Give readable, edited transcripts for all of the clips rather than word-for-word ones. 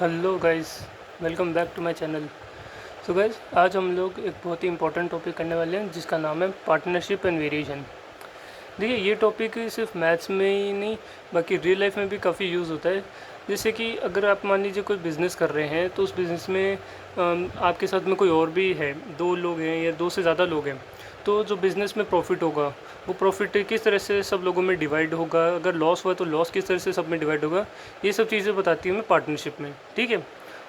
Hello guys, welcome back to my channel. So guys, आज हम लोग एक बहुत ही इंपॉर्टेंट टॉपिक करने वाले हैं जिसका नाम है पार्टनरशिप एंड वेरिएशन। देखिए, ये टॉपिक सिर्फ मैथ्स में ही नहीं बाकी रियल लाइफ में भी काफ़ी यूज़ होता है। जैसे कि अगर आप मान लीजिए कोई बिज़नेस कर रहे हैं तो उस बिज़नेस में आपके साथ में कोई और भी है, दो लोग हैं या दो से ज़्यादा लोग हैं। तो जो बिज़नेस में प्रॉफिट होगा वो प्रॉफिट किस तरह से सब लोगों में डिवाइड होगा, अगर लॉस हुआ तो लॉस किस तरह से सब में डिवाइड होगा, ये सब चीज़ें बताती है हमें पार्टनरशिप में। ठीक है।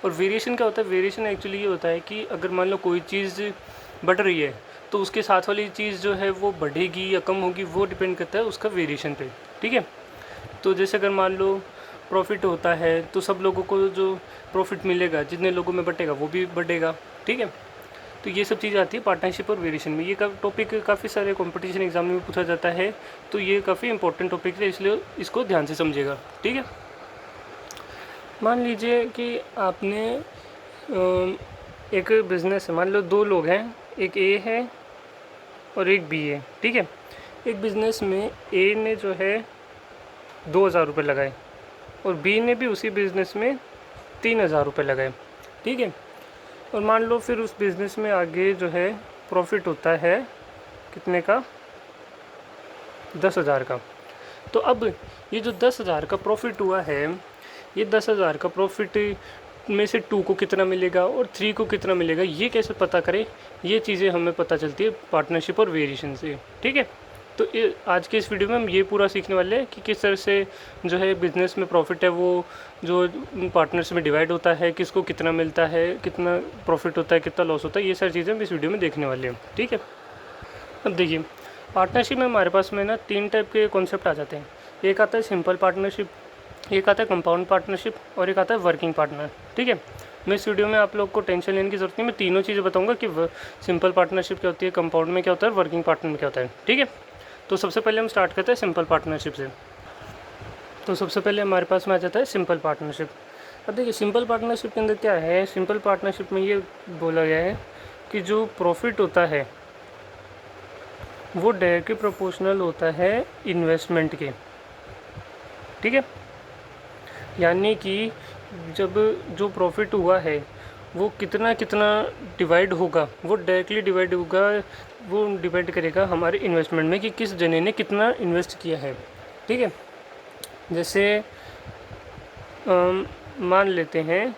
और वेरिएशन क्या होता है? वेरिएशन एक्चुअली ये होता है कि अगर मान लो कोई चीज़ बढ़ रही है तो उसके साथ वाली चीज़ जो है वो बढ़ेगी या कम होगी, वो डिपेंड करता है उसका वेरिएशन पे। ठीक है। तो जैसे अगर मान लो प्रॉफिट होता है तो सब लोगों को जो प्रॉफिट मिलेगा, जितने लोगों में बटेगा वो भी बढ़ेगा। ठीक है। तो ये सब चीज़ आती है पार्टनरशिप और वेरिएशन में। ये टॉपिक काफ़ी सारे कंपटीशन एग्जाम में पूछा जाता है, तो ये काफ़ी इंपॉर्टेंट टॉपिक है, इसलिए इसको ध्यान से समझिएगा। ठीक है। मान लीजिए कि आपने एक बिज़नेस है, मान लो दो लोग हैं, एक ए है और एक बी है। ठीक है। एक बिज़नेस में ए ने जो है 2,000 रुपये लगाए और बी ने भी उसी बिज़नेस में 3,000 रुपये लगाए। ठीक है। और मान लो फिर उस बिज़नेस में आगे जो है प्रॉफिट होता है कितने का? 10,000 का। तो अब ये जो 10,000 का प्रॉफिट हुआ है, ये 10,000 का प्रॉफिट में से 2 को कितना मिलेगा और 3 को कितना मिलेगा, ये कैसे पता करें? ये चीज़ें हमें पता चलती है पार्टनरशिप और वेरिएशन से। ठीक है। तो आज के इस वीडियो में हम ये पूरा सीखने वाले हैं कि किस तरह से जो है बिज़नेस में प्रॉफिट है वो जो पार्टनर्स में डिवाइड होता है, किसको कितना मिलता है, कितना प्रॉफिट होता है, कितना लॉस होता है, ये सारी चीज़ें हम इस वीडियो में देखने वाले हैं। ठीक है। अब देखिए, पार्टनरशिप में हमारे पास में ना 3 टाइप के कॉन्सेप्ट आ जाते हैं। एक आता है सिंपल पार्टनरशिप, एक आता है कंपाउंड पार्टनरशिप और एक आता है वर्किंग पार्टनर। ठीक है। मैं इस वीडियो में आप लोग को टेंशन लेने की ज़रूरत नहीं, मैं तीनों चीज़ें बताऊंगा कि सिंपल पार्टनरशिप क्या होती है, कंपाउंड में क्या होता है, वर्किंग पार्टनर में क्या होता है। ठीक है। तो सबसे पहले हम स्टार्ट करते हैं सिंपल पार्टनरशिप से। तो सबसे पहले हमारे पास में आ जाता है सिंपल पार्टनरशिप। अब देखिए, सिंपल पार्टनरशिप के अंदर क्या है, सिंपल पार्टनरशिप में ये बोला गया है कि जो प्रॉफिट होता है वो डायरेक्टली प्रोपोर्शनल होता है इन्वेस्टमेंट के। ठीक है। यानी कि जब जो प्रॉफिट हुआ है वो कितना कितना डिवाइड होगा, वो डायरेक्टली डिवाइड होगा, वो डिपेंड करेगा हमारे इन्वेस्टमेंट में कि किस जने ने कितना इन्वेस्ट किया है। ठीक है। जैसे मान लेते हैं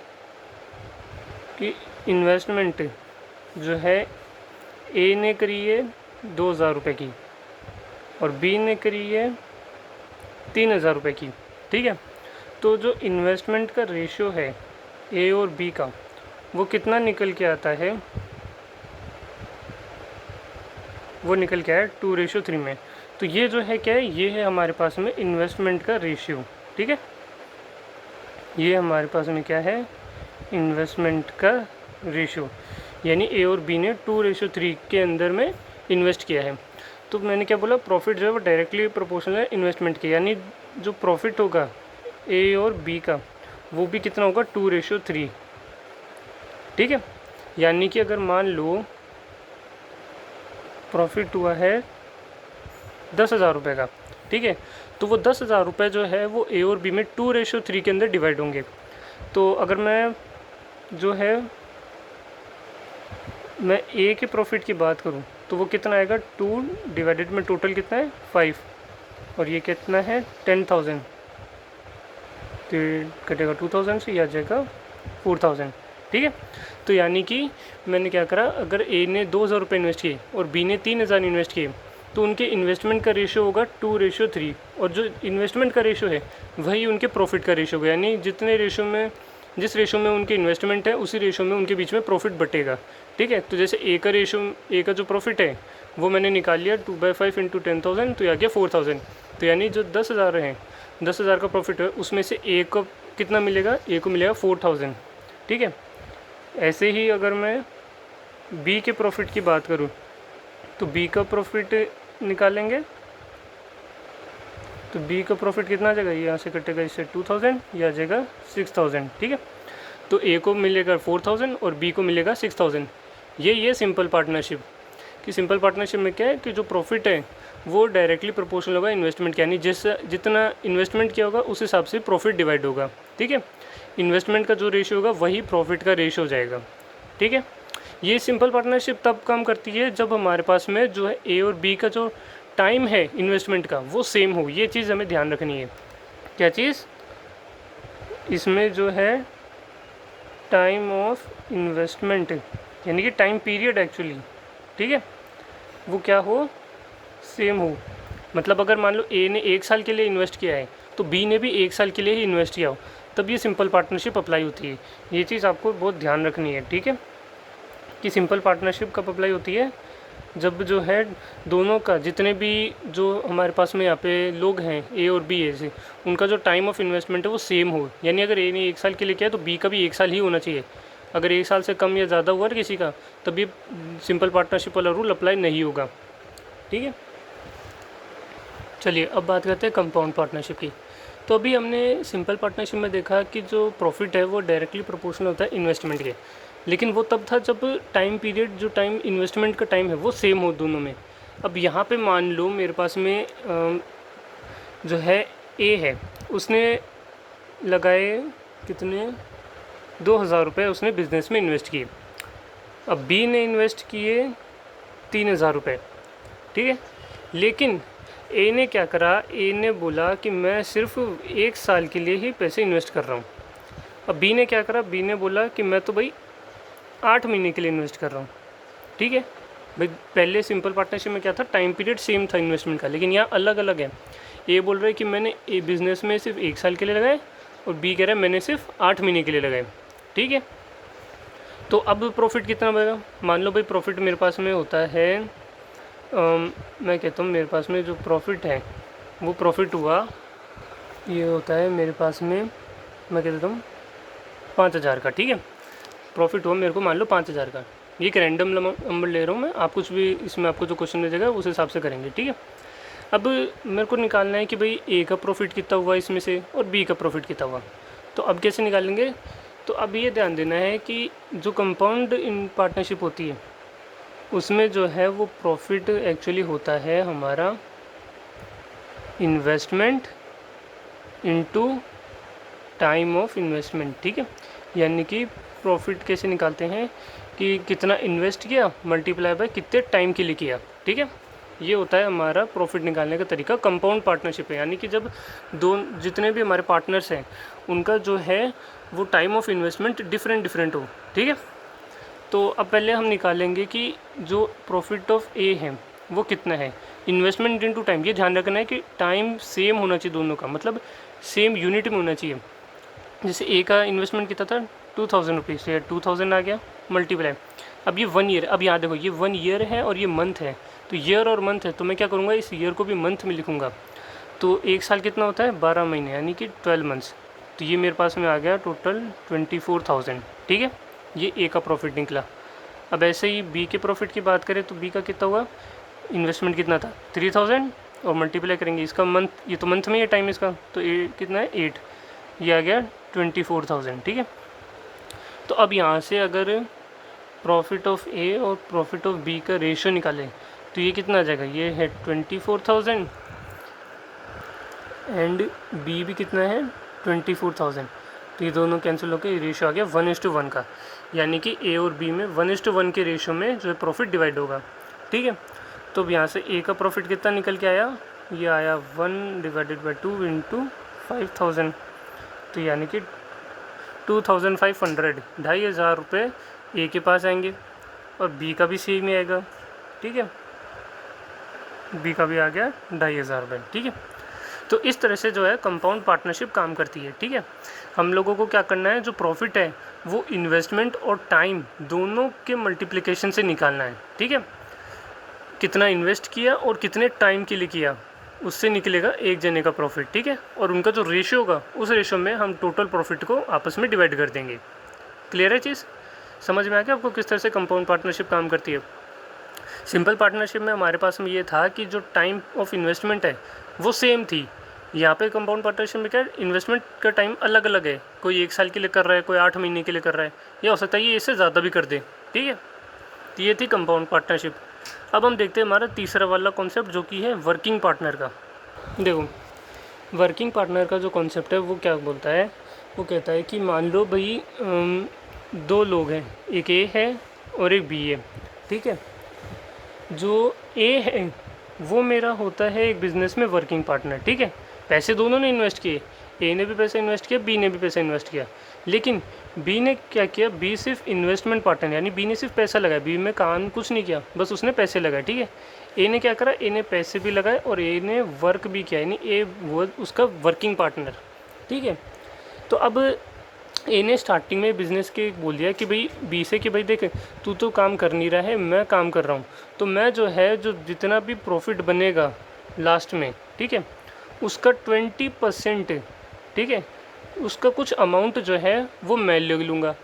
कि इन्वेस्टमेंट जो है ए ने करी है 2,000 रुपये की और बी ने करी है 3,000 रुपये की। ठीक है। तो जो इन्वेस्टमेंट का रेशियो है ए और बी का, वो कितना निकल के आता है? वो निकल के आया 2:3 में। तो ये जो है क्या है, ये है हमारे पास में इन्वेस्टमेंट का रेशियो। ठीक है। ये हमारे पास में क्या है? इन्वेस्टमेंट का रेशियो, यानी ए और बी ने 2:3 के अंदर में इन्वेस्ट किया है। तो मैंने क्या बोला, प्रॉफिट जो है वो डायरेक्टली प्रोपोर्शनल है इन्वेस्टमेंट के, यानी जो प्रॉफिट होगा ए और बी का वो भी कितना होगा? 2:3। ठीक है। यानी कि अगर मान लो प्रॉफिट हुआ है 10,000 रुपये का, ठीक है, तो वो 10,000 रुपये जो है वो ए और बी में 2:3 के अंदर डिवाइड होंगे। तो अगर मैं जो है मैं ए के प्रॉफिट की बात करूं तो वो कितना आएगा? 2 डिवाइडेड में टोटल कितना है? 5 और ये कितना है? 10,000। तो कटेगा 2,000 से, या जाएगा 4,000। ठीक है। तो यानी कि मैंने क्या करा, अगर ए ने 2,000 रुपये इन्वेस्ट किए और बी ने 3,000 इन्वेस्ट किए तो उनके इन्वेस्टमेंट का रेशियो होगा 2:3, और जो इन्वेस्टमेंट का रेशियो है वही उनके प्रॉफिट का रेशियो होगा, यानी जिस रेशियो में उनके इन्वेस्टमेंट है उसी रेशियो में उनके बीच में प्रॉफिट बटेगा। ठीक है। तो जैसे ए का जो प्रॉफिट है वो मैंने निकाल लिया 2/5 इंटू 10,000, तो आ गया 4,000। तो यानी जो 10,000 हैं, 10,000 का प्रॉफिट है उसमें से ए को कितना मिलेगा? ए को मिलेगा 4,000। ठीक है। ऐसे ही अगर मैं बी के प्रॉफिट की बात करूं तो बी का प्रॉफिट निकालेंगे तो बी का प्रॉफिट कितना आ जाएगा? यहाँ से कटेगा इससे 2,000, यह आ जाएगा 6,000। ठीक है। तो ए को मिलेगा 4,000 और बी को मिलेगा 6,000। ये सिंपल पार्टनरशिप। कि सिंपल पार्टनरशिप में क्या है कि जो प्रॉफिट है वो डायरेक्टली प्रोपोर्शनल होगा इन्वेस्टमेंट के, यानी जितना इन्वेस्टमेंट किया होगा उस हिसाब से प्रॉफिट डिवाइड होगा। ठीक है, इन्वेस्टमेंट का जो रेशियो होगा वही प्रॉफिट का रेशियो हो जाएगा। ठीक है, ये सिंपल पार्टनरशिप तब काम करती है जब हमारे पास में जो है ए और बी का जो टाइम है इन्वेस्टमेंट का वो सेम हो। ये चीज़ हमें ध्यान रखनी है। क्या चीज़? इसमें जो है टाइम ऑफ इन्वेस्टमेंट यानी कि टाइम पीरियड एक्चुअली, ठीक है, वो क्या हो, सेम हो। मतलब अगर मान लो ए ने 1 साल के लिए इन्वेस्ट किया है तो बी ने भी 1 साल के लिए ही इन्वेस्ट किया हो, तब ये सिंपल पार्टनरशिप अप्लाई होती है। ये चीज़ आपको बहुत ध्यान रखनी है। ठीक है, कि सिंपल पार्टनरशिप कब अप्लाई होती है, जब जो है दोनों का, जितने भी जो हमारे पास में यहाँ पे लोग हैं ए और बी ऐसे, उनका जो टाइम ऑफ इन्वेस्टमेंट है वो सेम हो। यानी अगर ए ने 1 साल के लिए किया तो बी का भी 1 साल ही होना चाहिए। अगर 1 साल से कम या ज़्यादा हुआ ना किसी का, तब ये सिंपल पार्टनरशिप वाला रूल अप्लाई नहीं होगा। ठीक है, चलिए अब बात करते हैं कंपाउंड पार्टनरशिप की। तो अभी हमने सिंपल पार्टनरशिप में देखा कि जो प्रॉफिट है वो डायरेक्टली प्रोपोर्शनल होता है इन्वेस्टमेंट के, लेकिन वो तब था जब टाइम पीरियड, जो टाइम इन्वेस्टमेंट का टाइम है वो सेम हो दोनों में। अब यहाँ पे मान लो मेरे पास में जो है ए है, उसने लगाए कितने, 2,000 रुपये उसने बिज़नेस में इन्वेस्ट किए। अब बी ने इन्वेस्ट किए 3,000 रुपये। ठीक है, लेकिन ए ने क्या करा, ए ने बोला कि मैं सिर्फ 1 साल के लिए ही पैसे इन्वेस्ट कर रहा हूँ। अब बी ने क्या करा, बी ने बोला कि मैं तो भाई 8 महीने के लिए इन्वेस्ट कर रहा हूँ। ठीक है भाई, पहले सिंपल पार्टनरशिप में क्या था, टाइम पीरियड सेम था इन्वेस्टमेंट का, लेकिन यहाँ अलग अलग है। ए बोल रहा है कि मैंने ए बिज़नेस में सिर्फ 1 साल के लिए लगाए, और बी कह रहा है मैंने सिर्फ 8 महीने के लिए लगाए। ठीक है, तो अब प्रॉफिट कितना बनेगा, मान लो भाई प्रॉफिट मेरे पास में होता है, मैं कहता हूँ मेरे पास में जो प्रॉफिट है वो प्रॉफिट हुआ, ये होता है मेरे पास में, मैं कह देता हूँ 5,000 का। ठीक है, प्रॉफिट हुआ मेरे को मान लो 5,000 का। ये एक रैंडम नंबर ले रहा हूँ मैं, आप कुछ भी इसमें आपको जो क्वेश्चन मिल उस हिसाब से करेंगे। ठीक है, अब मेरे को निकालना है कि भाई ए का प्रॉफिट कितना हुआ इसमें से और बी का प्रॉफिट कितना हुआ। तो अब कैसे निकालेंगे, तो अब ये ध्यान देना है कि जो कंपाउंड इन पार्टनरशिप होती है उसमें जो है वो प्रॉफिट एक्चुअली होता है हमारा investment into time of investment. ठीक है, यानी कि प्रॉफिट कैसे निकालते हैं कि कितना इन्वेस्ट किया मल्टीप्लाई बाय कितने टाइम के लिए किया। ठीक है, ये होता है हमारा प्रॉफिट निकालने का तरीका। कंपाउंड पार्टनरशिप है, यानी कि जब जितने भी हमारे पार्टनर्स हैं उनका जो है वो टाइम ऑफ इन्वेस्टमेंट डिफरेंट हो। ठीक है, तो अब पहले हम निकालेंगे कि जो प्रॉफिट ऑफ ए है वो कितना है, इन्वेस्टमेंट इनटू टाइम। ये ध्यान रखना है कि टाइम सेम होना चाहिए दोनों का, मतलब सेम यूनिट में होना चाहिए। जैसे ए का इन्वेस्टमेंट कितना था 2,000 रुपीज़, या 2,000 आ गया मल्टीप्लाई। अब ये 1 ईयर, अब यहाँ देखो ये 1 ईयर है और ये मंथ है, तो ईयर और मंथ है, तो मैं क्या करूँगा इस ईयर को भी मंथ में लिखूँगा। तो 1 साल कितना होता है 12 महीने, यानी कि 12 मंथ्स। तो ये मेरे पास में आ गया टोटल 24,000। ठीक है, ये ए का प्रॉफिट निकला। अब ऐसे ही बी के प्रॉफिट की बात करें तो बी का कितना हुआ, इन्वेस्टमेंट कितना था 3,000 और मल्टीप्लाई करेंगे इसका मंथ, ये तो मंथ में ये टाइम इसका, तो ए कितना है 8, ये आ गया 24,000। ठीक है, तो अब यहाँ से अगर प्रॉफिट ऑफ ए और प्रॉफिट ऑफ बी का रेशियो निकालें तो ये कितना आ जाएगा, ये है 24,000 एंड बी भी कितना है 24,000। तो ये दोनों कैंसिल होकर रेशियो आ गया 1:1 का, यानी कि ए और बी में 1:1 के रेशियो में जो है प्रॉफिट डिवाइड होगा। ठीक है, तो अब यहाँ से ए का प्रॉफिट कितना निकल के आया, ये आया 1/2 इंटू 5,000, तो यानी कि 2,500, 2,500 रुपये ए के पास आएंगे और बी का भी सेम ही आएगा। ठीक है, बी का भी आ गया 2,500 रुपये। ठीक है, तो इस तरह से जो है कंपाउंड पार्टनरशिप काम करती है। ठीक है, हम लोगों को क्या करना है, जो प्रॉफिट है वो इन्वेस्टमेंट और टाइम दोनों के मल्टीप्लिकेशन से निकालना है। ठीक है, कितना इन्वेस्ट किया और कितने टाइम के लिए किया उससे निकलेगा एक जने का प्रॉफिट। ठीक है, और उनका जो रेशियो होगा उस रेशियो में हम टोटल प्रॉफिट को आपस में डिवाइड कर देंगे। क्लियर है चीज़, समझ में आ गया आपको किस तरह से कंपाउंड पार्टनरशिप काम करती है। सिंपल पार्टनरशिप में हमारे पास में ये था कि जो टाइम ऑफ इन्वेस्टमेंट है वो सेम थी। यहाँ पे कंपाउंड पार्टनरशिप में क्या है, इन्वेस्टमेंट का टाइम अलग अलग है, कोई 1 साल के लिए कर रहा है, कोई 8 महीने के लिए कर रहा है, या हो सकता है ये इससे ज़्यादा भी कर दे। ठीक है, तो ये थी कंपाउंड पार्टनरशिप। अब हम देखते हैं हमारा तीसरा वाला कॉन्सेप्ट जो कि है वर्किंग पार्टनर का। देखो वर्किंग पार्टनर का जो कॉन्सेप्ट है वो क्या बोलता है, वो कहता है कि मान लो भाई दो लोग हैं, एक ए है और एक बी है, ठीक है। जो ए है वो मेरा होता है एक बिज़नेस में वर्किंग पार्टनर, ठीक है। पैसे दोनों ने इन्वेस्ट किए, ए ने भी पैसा इन्वेस्ट किया, बी ने भी पैसा इन्वेस्ट किया, लेकिन बी ने क्या किया, बी सिर्फ इन्वेस्टमेंट पार्टनर, यानी बी ने सिर्फ पैसा लगाया, बी में काम कुछ नहीं किया, बस उसने पैसे लगाए, ठीक है। ए ने क्या करा, ए ने पैसे भी लगाए और ए ने वर्क भी किया, यानी ए वो उसका वर्किंग पार्टनर, ठीक है। तो अब ए ने स्टार्टिंग में बिज़नेस के बोल दिया कि भाई बी से कि भाई देख तू तो काम कर नहीं रहा है, मैं काम कर रहा हूँ, तो मैं जो है जो जितना भी प्रॉफिट बनेगा लास्ट में, ठीक है, उसका 20%, ठीक है, उसका कुछ अमाउंट जो है वो मैं ले लूँगा,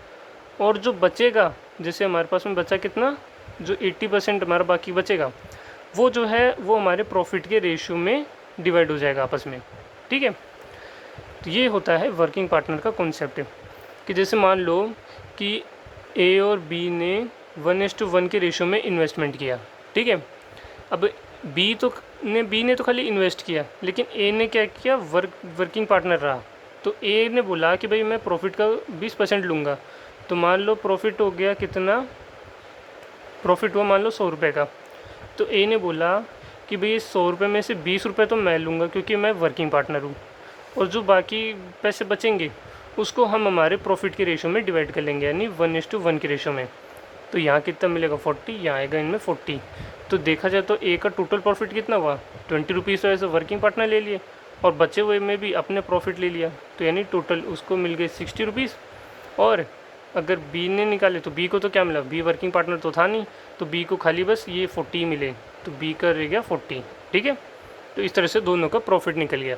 और जो बचेगा, जैसे हमारे पास में बचा कितना, जो 80% हमारा बाकी बचेगा, वो जो है वो हमारे प्रॉफिट के रेशियो में डिवाइड हो जाएगा आपस में, ठीक है। तो ये होता है वर्किंग पार्टनर का कॉन्सेप्ट, कि जैसे मान लो कि ए और बी ने 1:1 के रेशियो में इन्वेस्टमेंट किया, ठीक है। अब बी ने तो खाली इन्वेस्ट किया, लेकिन ए ने क्या किया, वर्किंग पार्टनर रहा। तो ए ने बोला कि भाई मैं प्रॉफिट का 20% लूँगा, तो मान लो प्रॉफिट हो गया कितना, प्रॉफिट हुआ मान लो 100 रुपये का, तो ए ने बोला कि भाई 100 रुपये में से 20 रुपये तो मैं लूँगा क्योंकि मैं वर्किंग पार्टनर हूँ, और जो बाकी पैसे बचेंगे उसको हम हमारे प्रॉफिट के रेशो में डिवाइड कर लेंगे, यानी 1:1 के रेशो में। तो यहाँ कितना मिलेगा 40, यहाँ आएगा इनमें 40। तो देखा जाए तो ए का टोटल प्रॉफिट कितना हुआ 20 रुपीज़, तो ऐसे वर्किंग पार्टनर ले लिए और बचे हुए में भी अपने प्रॉफिट ले लिया, तो यानी टोटल उसको मिल गए 60 रुपीज़। और अगर बी ने निकाले तो बी को तो क्या मिला, बी वर्किंग पार्टनर तो था नहीं, तो बी को खाली बस ये 40 मिले, तो बी का रह गया 40, ठीक है। तो इस तरह से दोनों का प्रॉफिट निकल गया।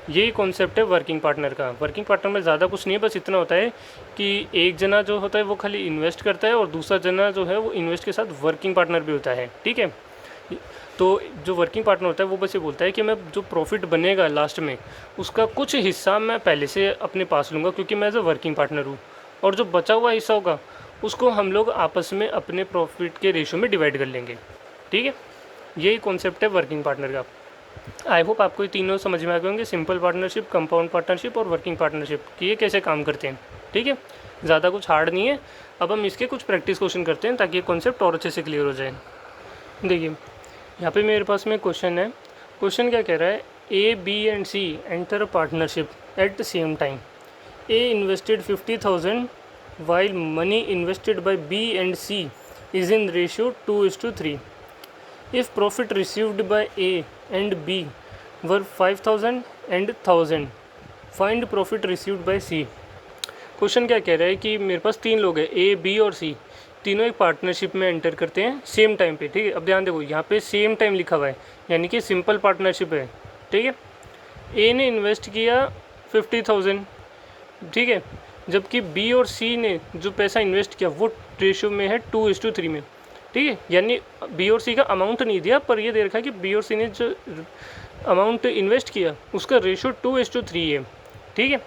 यही कॉन्सेप्ट है वर्किंग पार्टनर का। वर्किंग पार्टनर में ज़्यादा कुछ नहीं है, बस इतना होता है कि एक जना जो होता है वो खाली इन्वेस्ट करता है और दूसरा जना जो है वो इन्वेस्ट के साथ वर्किंग पार्टनर भी होता है, ठीक है। तो जो वर्किंग पार्टनर होता है वो बस ये बोलता है कि मैं जो प्रॉफिट बनेगा लास्ट में उसका कुछ हिस्सा मैं पहले से अपने पास लूँगा क्योंकि मैं एज अ वर्किंग पार्टनर हूँ, और जो बचा हुआ हिस्सा होगा उसको हम लोग आपस में अपने प्रॉफिट के रेशो में डिवाइड कर लेंगे, ठीक है। यही कॉन्सेप्ट है वर्किंग पार्टनर का। आई होप आपको ये तीनों समझ में आ गए होंगे, सिंपल पार्टनरशिप, कंपाउंड पार्टनरशिप और वर्किंग पार्टनरशिप, कि ये कैसे काम करते हैं, ठीक है। ज़्यादा कुछ हार्ड नहीं है। अब हम इसके कुछ प्रैक्टिस क्वेश्चन करते हैं ताकि ये कॉन्सेप्ट और अच्छे से क्लियर हो जाए। देखिए यहाँ पे मेरे पास में क्वेश्चन है। क्वेश्चन क्या कह रहा है, A B and C enter a partnership at the same time. A invested 50,000 while money invested by B and C is in ratio 2:3. If profit received by A and B were 5,000 and 1,000, find profit received by C. Question क्या कह रहा है कि मेरे पास तीन लोग हैं, A B और सी, तीनों एक पार्टनरशिप में एंटर करते हैं सेम टाइम पे, ठीक है। अब ध्यान देखो यहाँ पे सेम टाइम लिखा हुआ है, यानी कि सिंपल पार्टनरशिप है, ठीक है। ए ने इन्वेस्ट किया 50,000, ठीक है, जबकि बी और सी ने जो पैसा इन्वेस्ट किया वो रेशियो में है 2:3 में, ठीक है। यानी बी और सी का अमाउंट नहीं दिया, पर ये दे रखा है कि बी और सी ने जो अमाउंट इन्वेस्ट किया उसका रेशियो 2:3 है, ठीक है।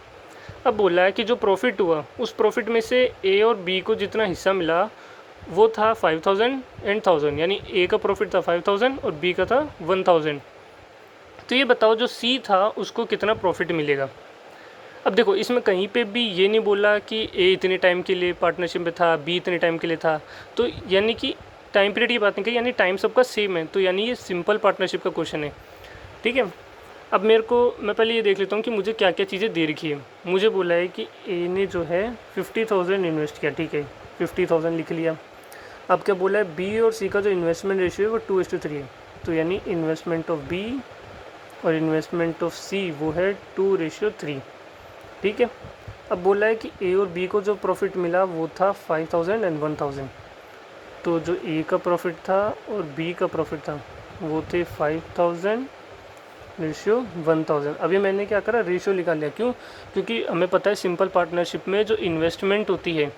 अब बोला है कि जो प्रॉफिट हुआ उस प्रॉफिट में से ए और बी को जितना हिस्सा मिला वो था 5,000 एंड 1,000, यानी ए का प्रॉफिट था 5,000 और बी का था 1,000। तो ये बताओ जो सी था उसको कितना प्रॉफिट मिलेगा। अब देखो इसमें कहीं पे भी ये नहीं बोला कि ए इतने टाइम के लिए पार्टनरशिप में था, बी इतने टाइम के लिए था, तो यानी कि टाइम पीरियड की बात नहीं कही, यानी टाइम सबका सेम है, तो यानी ये सिंपल पार्टनरशिप का क्वेश्चन है, ठीक है। अब मैं पहले ये देख लेता हूँ कि मुझे क्या क्या चीज़ें दे रखी है। मुझे बोला है कि ए ने जो है 50,000 इन्वेस्ट किया, ठीक है, 50,000 लिख लिया। अब क्या बोला है, बी और सी का जो इन्वेस्टमेंट रेशियो है वो 2:3 है, तो यानी इन्वेस्टमेंट ऑफ बी और इन्वेस्टमेंट ऑफ सी वो है 2:3, ठीक है। अब बोला है कि ए और बी को जो प्रॉफिट मिला वो था 5,000 एंड 1,000, तो जो ए का प्रॉफिट था और बी का प्रॉफिट था वो थे 5,000 रेशियो 1,000। अभी मैंने क्या करा, रेशियो निकाल लिया, क्यों, क्योंकि हमें पता है सिंपल पार्टनरशिप में जो इन्वेस्टमेंट होती है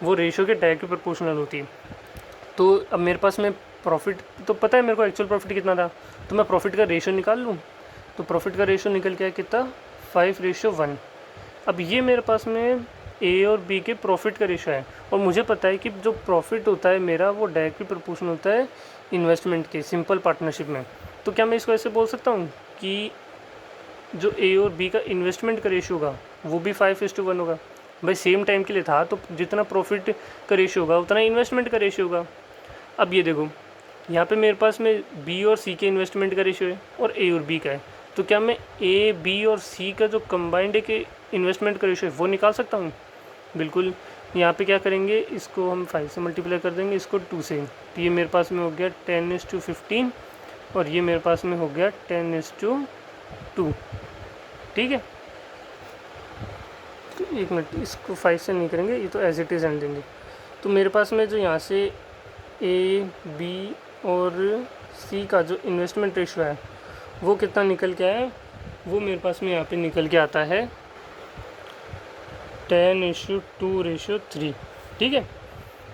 वो रेशियो के डायरेक्ट प्रोपोर्शनल होती है। तो अब मेरे पास में प्रॉफिट तो पता है मेरे को एक्चुअल प्रॉफिट कितना था, तो मैं प्रॉफिट का रेशियो निकाल लूँ, तो प्रॉफिट का रेशियो निकल गया कितना 5:1। अब ये मेरे पास में ए और बी के प्रॉफिट का रेशो है, और मुझे पता है कि जो प्रॉफिट होता है मेरा वो डायरेक्टली प्रोपोर्शनल होता है इन्वेस्टमेंट के सिंपल पार्टनरशिप में। तो क्या मैं इसको ऐसे बोल सकता हूँ कि जो ए और बी का इन्वेस्टमेंट का रेशो होगा वो भी 5:1 होगा। भाई सेम टाइम के लिए था तो जितना प्रॉफिट का रेशो होगा उतना इन्वेस्टमेंट का रेशो होगा। अब ये देखो, यहाँ पे मेरे पास में बी और सी के इन्वेस्टमेंट का रेशो है और ए और बी का है, तो क्या मैं ए बी और सी का जो कंबाइंड एक इन्वेस्टमेंट का रेशो है वो निकाल सकता हूँ? बिल्कुल। यहाँ पे क्या करेंगे, इसको हम 5 से मल्टीप्लाई कर देंगे, इसको 2 से, तो ये मेरे पास में हो गया 10:15 और ये मेरे पास में हो गया 10:2। ठीक है, तो 1 मिनट, इसको 5 से नहीं करेंगे, ये तो एज इट इज़ रहने देंगे। तो मेरे पास में जो यहाँ से ए बी और सी का जो इन्वेस्टमेंट रेशो है वो कितना निकल के आया है, वो मेरे पास में यहाँ पे निकल के आता है 10:2:3। ठीक है,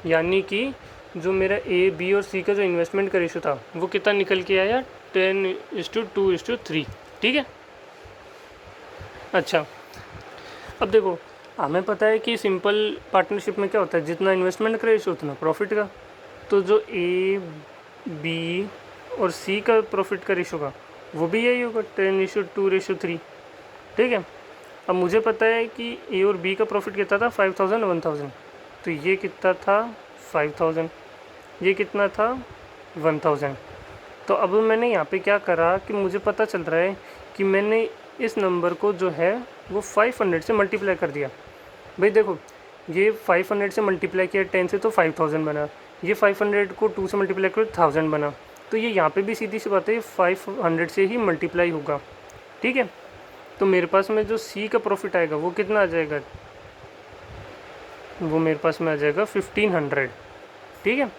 यानी कि जो मेरा ए बी और सी का जो इन्वेस्टमेंट का रेशो था वो कितना निकल के आया, 10:2:3। ठीक है। अच्छा, अब देखो, हमें पता है कि सिंपल पार्टनरशिप में क्या होता है, जितना इन्वेस्टमेंट का रेशो उतना प्रॉफिट का। तो जो ए बी और सी का प्रॉफिट का रेशो का वो भी यही होगा 10:2:3। ठीक है। अब मुझे पता है कि ए और बी का प्रॉफिट कितना था, 5,000 1,000, तो ये कितना था 5,000, ये कितना था 1,000। तो अब मैंने यहाँ पे क्या करा कि मुझे पता चल रहा है कि मैंने इस नंबर को जो है वो 500 से मल्टीप्लाई कर दिया। भाई देखो, ये 500 से मल्टीप्लाई किया 10 से तो 5,000 बना, ये 500 को 2 से मल्टीप्लाई करो 1,000 बना, तो ये यहाँ पे भी सीधी सी बात है 500 से ही मल्टीप्लाई होगा। ठीक है, तो मेरे पास में जो सी का प्रॉफिट आएगा वो कितना आ जाएगा, वो मेरे पास में आ जाएगा 1,500। ठीक है,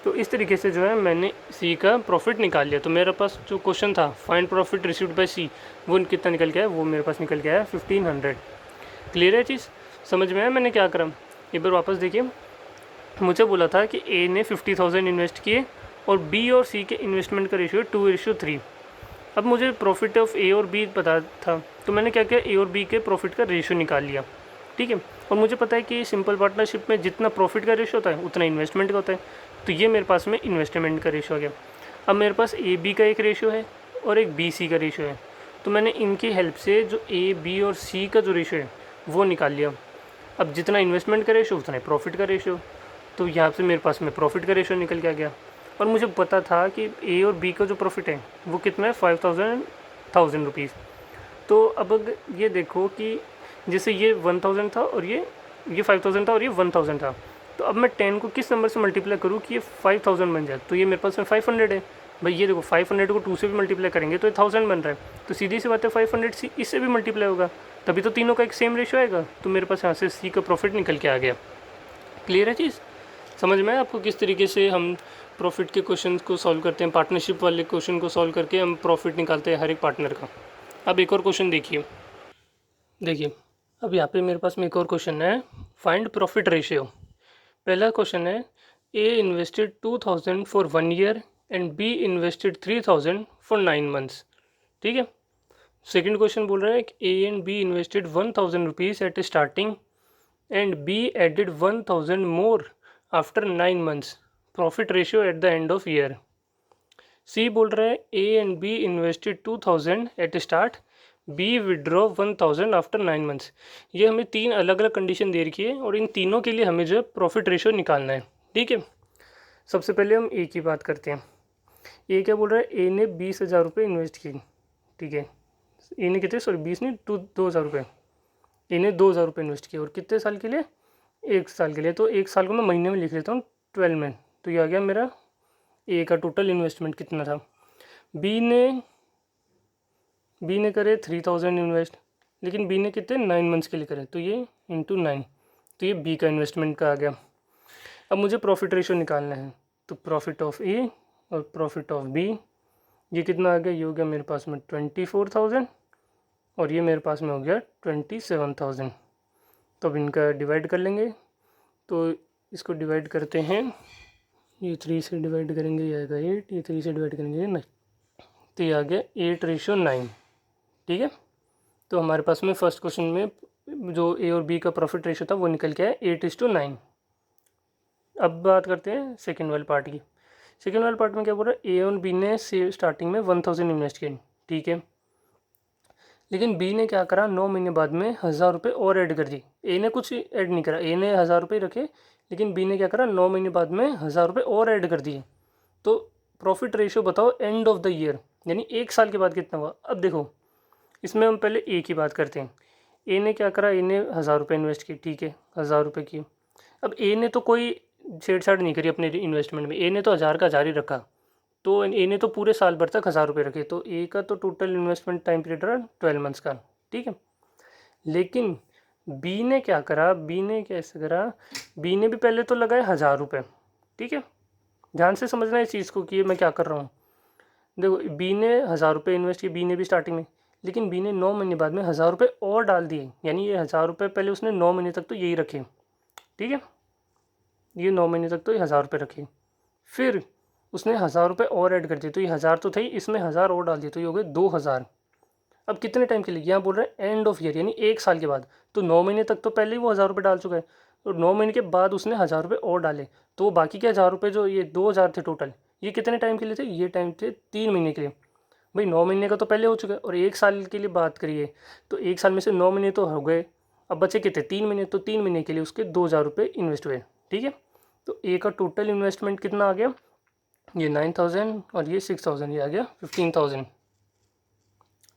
तो इस तरीके से जो है मैंने सी का प्रॉफिट निकाल लिया। तो मेरे पास जो क्वेश्चन था फाइंड प्रॉफिट रिसीव्ड बाय सी, वो कितना निकल के आया, वो मेरे पास निकल के आया 1,500। क्लियर है चीज़, समझ में आया मैंने क्या करा? एक बार वापस देखिए, मुझे बोला था कि ए ने 50,000 इन्वेस्ट किए और बी और सी के इन्वेस्टमेंट का रेशियो 2:3। अब मुझे प्रॉफिट ऑफ ए और बी पता था, तो मैंने क्या किया, ए और बी के प्रॉफिट का रेशियो निकाल लिया। ठीक है, और मुझे पता है कि सिंपल पार्टनरशिप में जितना प्रॉफिट का रेशियो होता है उतना इन्वेस्टमेंट का होता है, तो ये मेरे पास में इन्वेस्टमेंट का रेशियो आ गया। अब मेरे पास ए बी का एक रेशियो है और एक बी सी का रेशियो है, तो मैंने इनकी हेल्प से जो ए बी और सी का जो रेशियो है वो निकाल लिया। अब जितना इन्वेस्टमेंट का रेशियो उतना प्रॉफिट का रेशियो, तो यहाँ से मेरे पास में प्रॉफिट का रेशियो निकल के आ गया। और मुझे पता था कि ए और बी का जो प्रॉफिट है वो कितना है, 5,000 रुपीज़। तो अब ये देखो कि जैसे ये 1,000 था और ये 5,000 था और ये 1,000 था, तो अब मैं 10 को किस नंबर से मल्टीप्लाई करूँ कि ये 5,000 बन जाए, तो ये मेरे पास में 500 है। भाई ये देखो, 500 को 2 से भी मल्टीप्लाई करेंगे तो ये 1,000 बन रहा है, तो सीधी सी बात है 500 सी इससे भी मल्टीप्लाई होगा, तभी तो तीनों का एक सेम रेशियो आएगा। तो मेरे पास यहाँ से सी का प्रॉफिट निकल के आ गया। क्लियर है चीज़, समझ में आपको किस तरीके से हम प्रॉफिट के क्वेश्चन को सॉल्व करते हैं, पार्टनरशिप वाले क्वेश्चन को सॉल्व करके हम प्रॉफिट निकालते हैं हर एक पार्टनर का। अब एक और क्वेश्चन देखिए, अब यहाँ पे मेरे पास में एक और क्वेश्चन है, फाइंड प्रॉफिट रेशियो। पहला क्वेश्चन है, A invested 2,000 for 1 year and B invested 3,000 for 9 months. ठीक है, सेकंड क्वेश्चन बोल रहा है कि A and B invested 1,000 rupees at starting and B added 1,000 more after 9 months, profit ratio at the end of year. C बोल रहा है A and B invested 2,000 at start, B withdraw 1,000 after 9 months. ये हमें 3 अलग अलग condition दे रखी है और इन तीनों के लिए हमें जो है प्रॉफिट रेशियो निकालना है। ठीक है, सबसे पहले हम ए की बात करते हैं। ए क्या बोल रहा है, ए ने 20,000 रुपये इन्वेस्ट किए। ठीक है, ए ने कितने, सॉरी 20 नहीं, 2,000 रुपये, ए ने 2,000 रुपये इन्वेस्ट किए और कितने साल के लिए, 1 साल के लिए। तो 1 साल को मैं महीने में लिख लेता हूँ 12 में, तो ये आ गया मेरा ए का टोटल इन्वेस्टमेंट कितना था। बी ने करे 3,000 इन्वेस्ट, लेकिन बी ने कितने 9 मंथ्स के लिए करे, तो ये इंटू 9, तो ये बी का इन्वेस्टमेंट का आ गया। अब मुझे प्रॉफिट रेशियो निकालना है, तो प्रॉफिट ऑफ ए और प्रॉफिट ऑफ बी, ये कितना आ गया, ये हो गया मेरे पास में 24,000 और ये मेरे पास में हो गया 27,000। तो अब इनका डिवाइड कर लेंगे, तो इसको डिवाइड करते हैं, ये 3 से डिवाइड करेंगे ये आएगा 8, ये 3 से डिवाइड करेंगे ये 9, तो ये आ गया 8:9। ठीक है, तो हमारे पास में फर्स्ट क्वेश्चन में जो ए और बी का प्रॉफिट रेशो था वो निकल के आया 8:9। अब बात करते हैं सेकेंड वाले पार्ट की। सेकेंड वाले पार्ट में क्या बोल रहा है, ए और बी ने स्टार्टिंग में 1000 इन्वेस्ट किए, ठीक है। लेकिन बी ने क्या करा, 9 महीने बाद में 1000 रुपये और ऐड कर दी। ए ने कुछ ऐड नहीं करा, ए ने 1000 रुपये रखे, लेकिन बी ने क्या करा, 9 महीने बाद में 1000 रुपये और ऐड कर दिए। तो प्रॉफिट रेशियो बताओ एंड ऑफ द ईयर, यानी 1 साल के बाद कितना हुआ। अब देखो इसमें हम पहले ए की बात करते हैं। ए ने क्या करा, ए ने 1000 रुपये इन्वेस्ट किए, ठीक है, 1000 रुपये किए। अब ए ने तो कोई छेड़छाड़ नहीं करी अपने इन्वेस्टमेंट में, ए ने तो 1000 का 1000 ही रखा। तो ए ने तो पूरे साल भर तक 1000 रुपये रखे, तो ए का तो टोटल इन्वेस्टमेंट टाइम पीरियड रहा 12 मंथ्स का, ठीक है। लेकिन बी ने क्या करा, बी ने कैसे करा, बी ने भी पहले तो लगाए 1000 रुपये, ठीक है। ध्यान से समझना इस चीज़ को कि ये मैं क्या कर रहा हूँ। देखो बी ने 1000 रुपये इन्वेस्ट किए, बी ने भी स्टार्टिंग में, लेकिन बी ने 9 महीने बाद में 1000 रुपये और डाल दिए, यानी ये 1000 रुपये पहले उसने 9 महीने तक तो यही रखे, ठीक है। ये 9 महीने तक तो ये 1000 रुपये रखे, फिर उसने 1000 रुपये और ऐड कर दिए, तो ये 1000 तो थे ही, इसमें 1000 और डाल दिए, तो ये हो गए 2000। अब कितने टाइम के लिए, यहाँ बोल रहे हैं एंड ऑफ ईयर, यानी 1 साल के बाद। तो 9 महीने तक तो पहले ही वो 1000 रुपये डाल चुका है, तो 9 महीने के बाद उसने 1000 रुपये और डाले, तो बाकी के 1000 रुपये जो ये 2000 थे टोटल, ये कितने टाइम के लिए थे, ये टाइम थे 3 महीने के लिए। भाई 9 महीने का तो पहले हो चुका है, और 1 साल के लिए बात करिए तो 1 साल में से 9 महीने तो हो गए, अब बचे कितने, 3 महीने, तो 3 महीने के लिए उसके 2000 रुपये इन्वेस्ट हुए, ठीक है। तो ए का टोटल इन्वेस्टमेंट कितना आ गया, ये 9000 और ये 6000, ये आ गया 15000,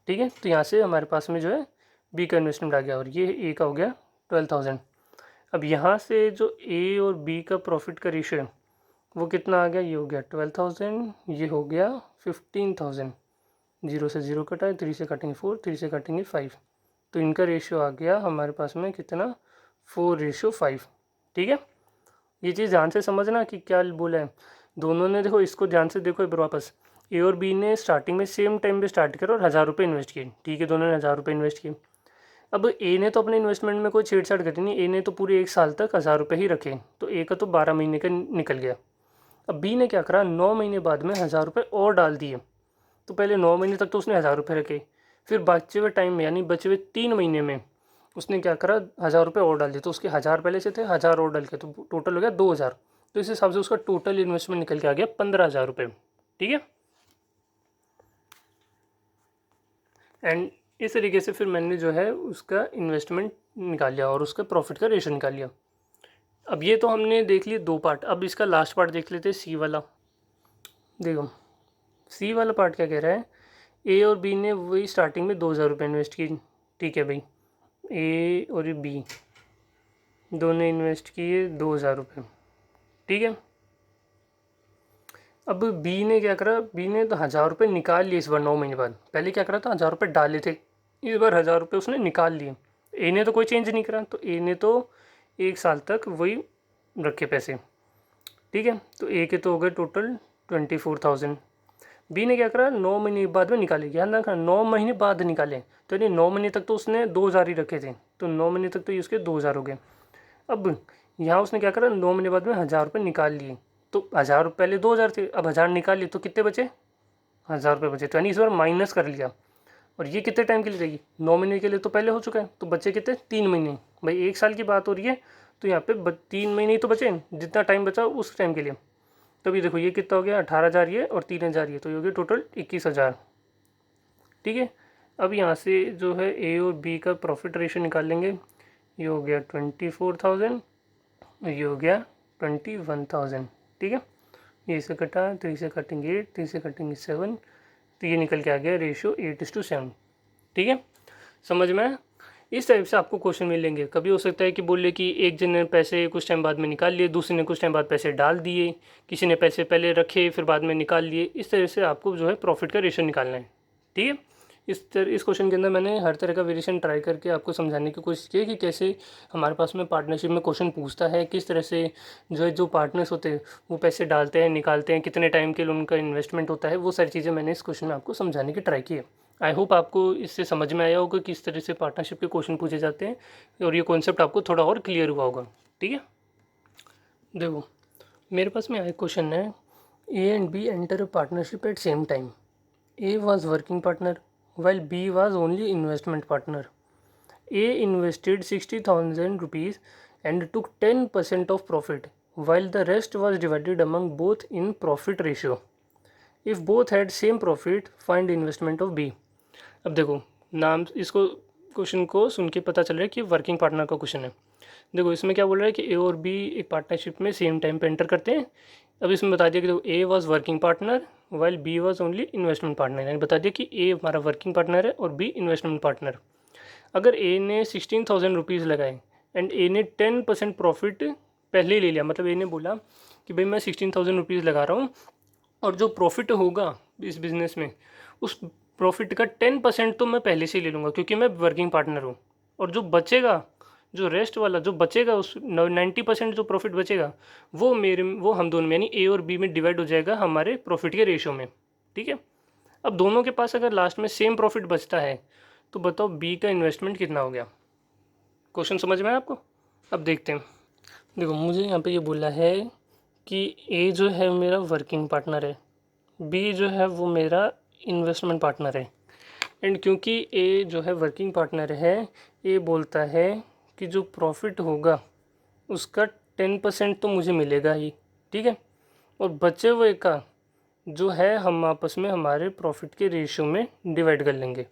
ठीक है। तो यहाँ से हमारे पास में जो है बी का इन्वेस्टमेंट आ गया, और ये ए का हो गया 12000। अब यहाँ से जो ए और बी का प्रॉफिट का रेशियो है वो कितना आ गया, ये हो गया 12000, ये हो गया 15000। 0 से 0 कटा है, 3 से काटेंगे 4, 3 से काटेंगे 5, तो इनका रेशियो आ गया हमारे पास में कितना, 4:5, ठीक है। ये चीज़ ध्यान से समझना कि क्या बोला है। दोनों ने देखो, इसको ध्यान से देखो एक बार वापस, ए और बी ने स्टार्टिंग में सेम टाइम पे स्टार्ट करा और 1000 रुपये इन्वेस्ट किए, ठीक है, दोनों ने 1000 रुपये इन्वेस्ट किए। अब ए ने तो अपने इन्वेस्टमेंट में कोई छेड़छाड़ करी नहीं, ए ने तो पूरे 1 साल तक 1000 रुपये ही रखे, तो ए का तो 12 महीने का निकल गया। अब बी ने क्या करा, 9 महीने बाद में 1000 रुपये और डाल दिए, तो पहले 9 महीने तक तो उसने 1000 रुपये रखे, फिर बचे हुए टाइम में यानी बचे हुए 3 महीने में उसने क्या करा, 1000 रुपये और डाल दिए, तो उसके 1000 पहले से थे, 1000 और डाल के तो टोटल हो गया 2000। तो इस हिसाब से उसका टोटल इन्वेस्टमेंट निकल के आ गया 15000 रुपये, ठीक है। एंड इस तरीके से फिर मैंने जो है उसका इन्वेस्टमेंट निकाल लिया और उसका प्रॉफिट का रेशो निकाल लिया। अब ये तो हमने देख लिए 2 पार्ट, अब इसका लास्ट पार्ट देख लेते हैं, सी वाला। देखो सी वाला पार्ट क्या कह रहा है, ए और बी ने वही स्टार्टिंग में 2000 रुपये इन्वेस्ट किए, ठीक है भाई, ए और बी दोनों इन्वेस्ट किए 2000 रुपये, ठीक है। अब बी ने क्या करा, बी ने तो 1000 रुपये निकाल लिए इस बार 9 महीने बाद, पहले क्या करा था 1000 रुपये डाले थे, इस बार 1000 रुपये उसने निकाल लिए। ए ने तो कोई चेंज नहीं करा, तो ए ने तो 1 साल तक वही रखे पैसे, ठीक है। तो ए के तो हो गए टोटल 24000। बी ने क्या करा, 9 महीने बाद में निकाले, ध्यान रखना 9 महीने बाद निकाले, तो यानी 9 महीने तक तो उसने 2000 ही रखे थे, तो 9 महीने तक तो ये उसके 2000 हो गए। अब यहाँ उसने क्या करा, 9 महीने बाद में 1000 रुपये निकाल लिए, तो 1000 पहले 2000 थे, अब 1000 निकाल लिए तो कितने बचे, 1000 रुपये बचे, तो यानी इस बार माइनस कर लिया। और ये कितने टाइम के लिए रहेगी, 9 महीने के लिए तो पहले हो चुका है, तो बचे कितने, 3 महीने। भाई 1 साल की बात हो रही है, तो यहाँ पे 3 महीने ही तो बचे, जितना टाइम बचा उस टाइम के लिए। तभी देखो ये कितना हो गया, 18,000 ये और 3,000 ये, तो ये हो गया टोटल 21,000, ठीक है। अब यहाँ से जो है ए और बी का प्रॉफिट रेशियो निकाल लेंगे, ये हो गया 24,000, ये हो गया 21,000, ठीक है। ये से कटा, 3 से कटेंगे 8, 3 से कटेंगे 7, तो ये निकल के आ गया रेशियो 8:7, ठीक है। समझ में आया? इस टाइप से आपको क्वेश्चन मिलेंगे। कभी हो सकता है कि बोले कि एक जन ने पैसे कुछ टाइम बाद में निकाल लिए, दूसरे ने कुछ टाइम बाद पैसे डाल दिए, किसी ने पैसे पहले रखे फिर बाद में निकाल लिए। इस तरह से आपको जो है प्रॉफिट का रेशियो निकालना है, ठीक है। इस क्वेश्चन के अंदर मैंने हर तरह का वेरिएशन ट्राई करके आपको समझाने की कोशिश की कि कैसे हमारे पास में पार्टनरशिप में क्वेश्चन पूछता है, किस तरह से जो पार्टनर्स होते हैं वो पैसे डालते हैं निकालते हैं, कितने टाइम के लिए उनका इन्वेस्टमेंट होता है, वो सारी चीज़ें मैंने इस क्वेश्चन में आपको समझाने की ट्राई की है। आई होप आपको इससे समझ में आया होगा किस तरह से पार्टनरशिप के क्वेश्चन पूछे जाते हैं और ये कॉन्सेप्ट आपको थोड़ा और क्लियर हुआ होगा, ठीक है। देखो मेरे पास में आया क्वेश्चन है, A and B enter a partnership at same time, A was working partner while B was only investment partner. A invested 60,000 rupees and took 10% of profit, while the rest was divided among both in profit ratio. If both had same profit, find investment of B. अब देखो, नाम इसको question को सुन के पता चल रहा है कि वर्किंग पार्टनर का क्वेश्चन है। देखो इसमें क्या बोल रहा है कि ए और बी एक पार्टनरशिप में सेम टाइम पे एंटर करते हैं। अब इसमें बता दिया कि देखो A was working partner while B was only investment partner, यानी बता दिया कि ए हमारा वर्किंग पार्टनर है और बी इन्वेस्टमेंट पार्टनर। अगर ए ने 16,000 रुपीज़ लगाए एंड ए ने 10% प्रॉफिट पहले ही ले लिया, मतलब ए ने बोला कि भाई मैं 16,000 रुपीज़ लगा रहा हूँ और जो प्रॉफिट होगा इस बिज़नेस में उस प्रॉफिट का 10% तो मैं पहले से ही ले लूँगा क्योंकि मैं वर्किंग पार्टनर हूँ, और जो बचेगा, जो रेस्ट वाला जो बचेगा, उस 90% जो प्रॉफिट बचेगा वो हम दोनों में यानी ए और बी में डिवाइड हो जाएगा हमारे प्रॉफिट के रेशियो में। ठीक है। अब दोनों के पास अगर लास्ट में सेम प्रॉफिट बचता है तो बताओ बी का इन्वेस्टमेंट कितना हो गया। क्वेश्चन समझ में आया आपको? अब देखते हैं। देखो मुझे यहाँ पे ये बोला है कि ए जो है मेरा वर्किंग पार्टनर है, बी जो है वो मेरा इन्वेस्टमेंट पार्टनर है, एंड क्योंकि ए जो है वर्किंग पार्टनर है, ए बोलता है कि जो प्रॉफिट होगा उसका 10% तो मुझे मिलेगा ही। ठीक है। और बचे हुए का जो है हम आपस में हमारे प्रॉफिट के रेशियो में डिवाइड कर लेंगे।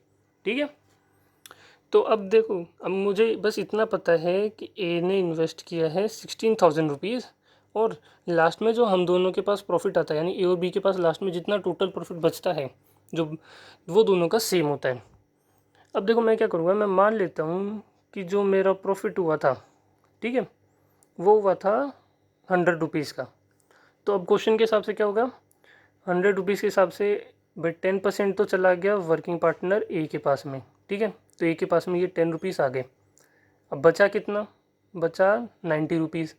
ठीक है। तो अब देखो, अब मुझे बस इतना पता है कि ए ने इन्वेस्ट किया है 16,000 रुपीज़ और लास्ट में जो हम दोनों के पास प्रॉफिट आता है यानी ए और बी के पास लास्ट में जितना टोटल प्रॉफिट बचता है जो वो दोनों का सेम होता है। अब देखो मैं क्या करूँगा, मैं मान लेता हूँ कि जो मेरा प्रॉफिट हुआ था, ठीक है, वो हुआ था 100 रुपीज़ का। तो अब क्वेश्चन के हिसाब से क्या होगा, 100 रुपीज़ के हिसाब से भाई 10% तो चला गया वर्किंग पार्टनर ए के पास में। ठीक है। तो ए के पास में ये 10 रुपीज़ आ गए। अब बचा कितना, बचा 90 रुपीज़।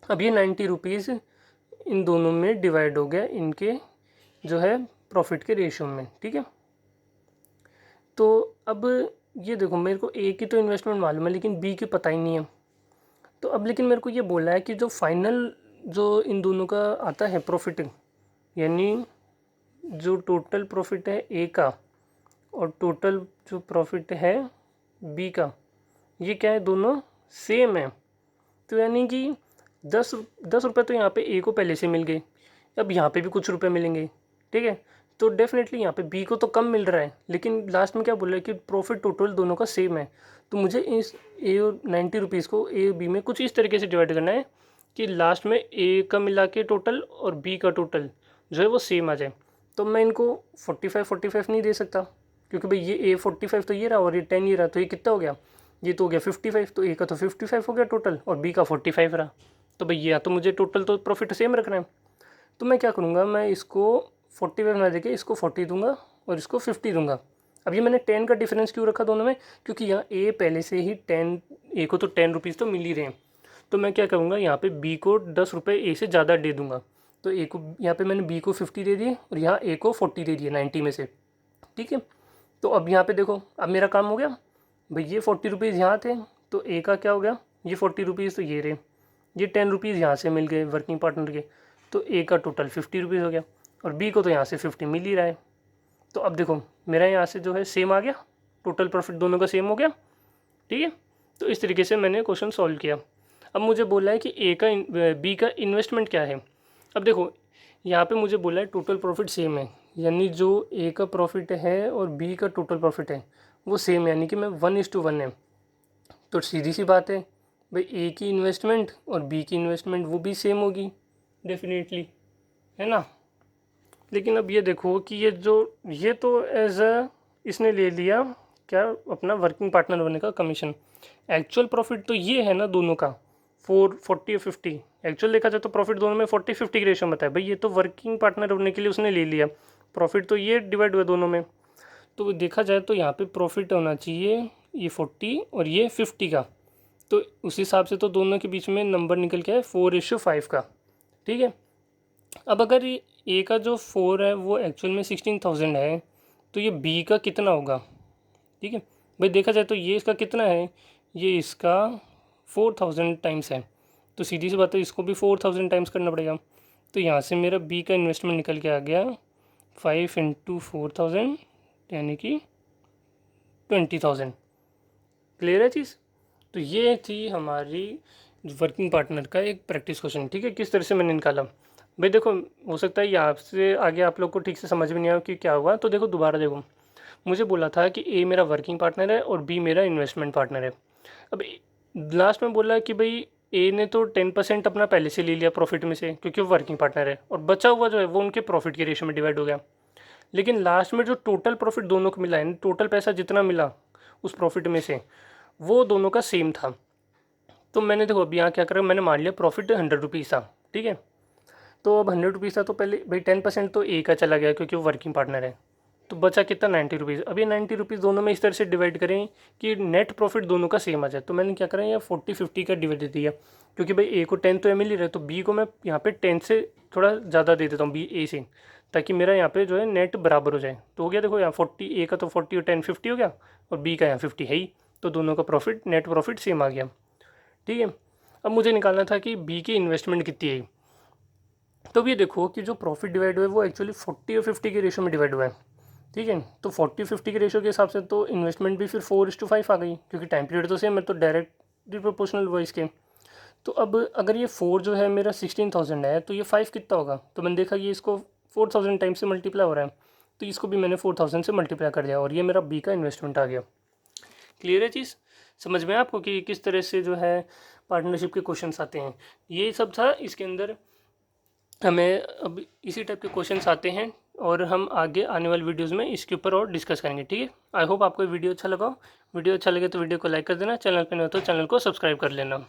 अब ये 90 रुपीज़ इन दोनों में डिवाइड हो गया इनके जो है प्रॉफिट के रेशियो में। ठीक है। तो अब ये देखो मेरे को ए की तो इन्वेस्टमेंट मालूम है लेकिन बी की पता ही नहीं है। तो अब लेकिन मेरे को ये बोला है कि जो फाइनल जो इन दोनों का आता है प्रॉफिट, यानी जो टोटल प्रॉफिट है ए का और टोटल जो प्रॉफिट है बी का, ये क्या है, दोनों सेम है। तो यानी कि 10 रुपये तो यहाँ पे ए को पहले से मिल गए, अब यहाँ पे भी कुछ रुपए मिलेंगे। ठीक है। तो डेफिनेटली यहाँ पे बी को तो कम मिल रहा है लेकिन लास्ट में क्या बोल रहा है कि प्रॉफिट टोटल दोनों का सेम है। तो मुझे इस ए और 90 रुपीज़ को ए और बी में कुछ इस तरीके से डिवाइड करना है कि लास्ट में ए का मिला के टोटल और बी का टोटल जो है वो सेम आ जाए। तो मैं इनको 45 नहीं दे सकता क्योंकि भाई ये ए 45 तो ये रहा और ये 10 ये रहा, तो ये कितना हो गया, ये तो हो गया 55। तो ए का तो 55 हो गया टोटल और बी का 45 रहा। तो भाई या तो मुझे टोटल तो प्रॉफिट सेम रखना है। तो मैं क्या करूँगा, मैं इसको 45 ना देके इसको 40 दूंगा और इसको 50 दूंगा। अब ये मैंने 10 का डिफरेंस क्यों रखा दोनों में, क्योंकि यहाँ ए पहले से ही 10, ए को तो 10 रुपीज़ तो मिल ही रहे हैं। तो मैं क्या करूँगा, यहाँ पे बी को 10 रुपये ए से ज़्यादा दे दूंगा। तो ए को यहाँ पे मैंने बी को 50 दे दिए और यहाँ ए को 40 दे दिए 90 में से। ठीक है। तो अब यहाँ पे देखो अब मेरा काम हो गया, भाई ये 40 रुपीज़ यहाँ थे तो ए का क्या हो गया, ये 40 रुपीज़ तो ये रहे, ये 10 रुपीज़ यहाँ से मिल गए वर्किंग पार्टनर के, तो ए का टोटल 50 रुपीज़ हो गया और बी को तो यहाँ से 50 मिल ही रहा है। तो अब देखो मेरा यहाँ से जो है सेम आ गया, टोटल प्रॉफिट दोनों का सेम हो गया। ठीक है। तो इस तरीके से मैंने क्वेश्चन सॉल्व किया। अब मुझे बोला है कि ए का बी का इन्वेस्टमेंट क्या है। अब देखो यहाँ पे मुझे बोला है टोटल प्रॉफिट सेम है, यानी जो ए का प्रॉफिट है और बी का टोटल प्रॉफिट है वो सेम, यानी कि मैं 1:1 है। तो सीधी सी बात है भाई ए की इन्वेस्टमेंट और बी की इन्वेस्टमेंट वो भी सेम होगी डेफिनेटली, है ना। लेकिन अब ये देखो कि ये तो एज अ इसने ले लिया क्या, अपना वर्किंग पार्टनर बनने का कमीशन। एक्चुअल प्रॉफिट तो ये है ना दोनों का 40 और 50। एक्चुअल देखा जाए तो प्रॉफिट दोनों में 40-50 की रेशियो में था। भाई ये तो वर्किंग पार्टनर बनने के लिए उसने ले लिया, प्रॉफिट तो ये डिवाइड हुआ दोनों में। तो देखा जाए तो यहाँ पे प्रॉफिट होना चाहिए ये 40 और ये 50 का। तो उस हिसाब से तो दोनों के बीच में नंबर निकल के है 4:5 का। ठीक है। अब अगर ये ए का जो 4 है वो एक्चुअल में 16,000 है तो ये बी का कितना होगा। ठीक है। भाई देखा जाए तो ये इसका कितना है, ये इसका 4,000 टाइम्स है। तो सीधी सी बात है इसको भी 4,000 टाइम्स करना पड़ेगा। तो यहाँ से मेरा बी का इन्वेस्टमेंट निकल के आ गया 5 × 4,000 यानी कि 20,000। क्लियर है चीज़। तो ये थी हमारी वर्किंग पार्टनर का एक प्रैक्टिस क्वेश्चन, ठीक है, किस तरह से मैंने निकाला। भाई देखो, हो सकता है ये आपसे आगे आप लोग को ठीक से समझ में नहीं आया कि क्या हुआ, तो देखो दोबारा देखो। मुझे बोला था कि ए मेरा वर्किंग पार्टनर है और बी मेरा इन्वेस्टमेंट पार्टनर है। अब लास्ट में बोला है कि भाई ए ने तो 10% अपना पहले से ले लिया प्रॉफिट में से, क्योंकि वो वर्किंग पार्टनर है, और बचा हुआ जो है वो उनके प्रॉफिट के रेशियो में डिवाइड हो गया। लेकिन लास्ट में जो टोटल प्रॉफिट दोनों को मिला है, टोटल पैसा जितना मिला उस प्रॉफिट में से, वो दोनों का सेम था। तो मैंने देखो अभी यहाँ क्या करा, मैंने मान लिया प्रॉफिट 100 रुपीज़ था, ठीक है। तो अब 100 रुपीज़ था, तो पहले भाई 10% तो ए का चला गया क्योंकि वो वर्किंग पार्टनर है, तो बचा कितना 90 रुपीज़। अब ये 90 रुपीज़ दोनों में इस तरह से डिवाइड करें कि नेट प्रॉफिट दोनों का सेम आ जाए। तो मैंने क्या करा, ये 40-50 का डिवाइड दे दिया, क्योंकि भाई ए को 10 तो मिल ही रहा है, तो बी को मैं यहाँ पे 10 से थोड़ा ज़्यादा दे देता हूँ बी ए से, ताकि मेरा यहाँ पे जो है नेट बराबर हो जाए। तो हो गया, देखो यहाँ 40 ए का तो 40 और 10 50 हो गया, और बी का यहाँ 50 है ही, तो दोनों का प्रॉफिट नेट प्रॉफिट सेम आ गया, ठीक है। अब मुझे निकालना था कि बी की इन्वेस्टमेंट कितनी है। तो ये देखो कि जो प्रॉफिट डिवाइड हुआ है वो एक्चुअली 40 और 50 के रेशो में डिवाइड हुआ है, ठीक है। तो 40-50 के रेशो के हिसाब से तो इन्वेस्टमेंट भी फिर 4:5 आ गई, क्योंकि टाइम पीरियड तो सेम है, तो डायरेक्टली प्रोपोर्शनल हुआ इसके। तो अब अगर ये 4 जो है मेरा 16,000 है, तो ये 5 कितना होगा, तो मैंने देखा ये इसको 4,000 टाइम से मल्टीप्लाई हो रहा है, तो इसको भी मैंने 4,000 से मल्टीप्लाई कर दिया, और ये मेरा बी का इन्वेस्टमेंट आ गया। क्लियर है चीज़, समझ में आपको कि किस तरह से जो है पार्टनरशिप के क्वेश्चंस आते हैं। ये सब था इसके अंदर, हमें अब इसी टाइप के क्वेश्चंस आते हैं, और हम आगे आने वाली वीडियोस में इसके ऊपर और डिस्कस करेंगे, ठीक है। आई होप आपको वीडियो अच्छा लगा। वीडियो अच्छा लगे तो वीडियो को लाइक कर देना, चैनल पे नहीं हो तो चैनल को सब्सक्राइब कर लेना।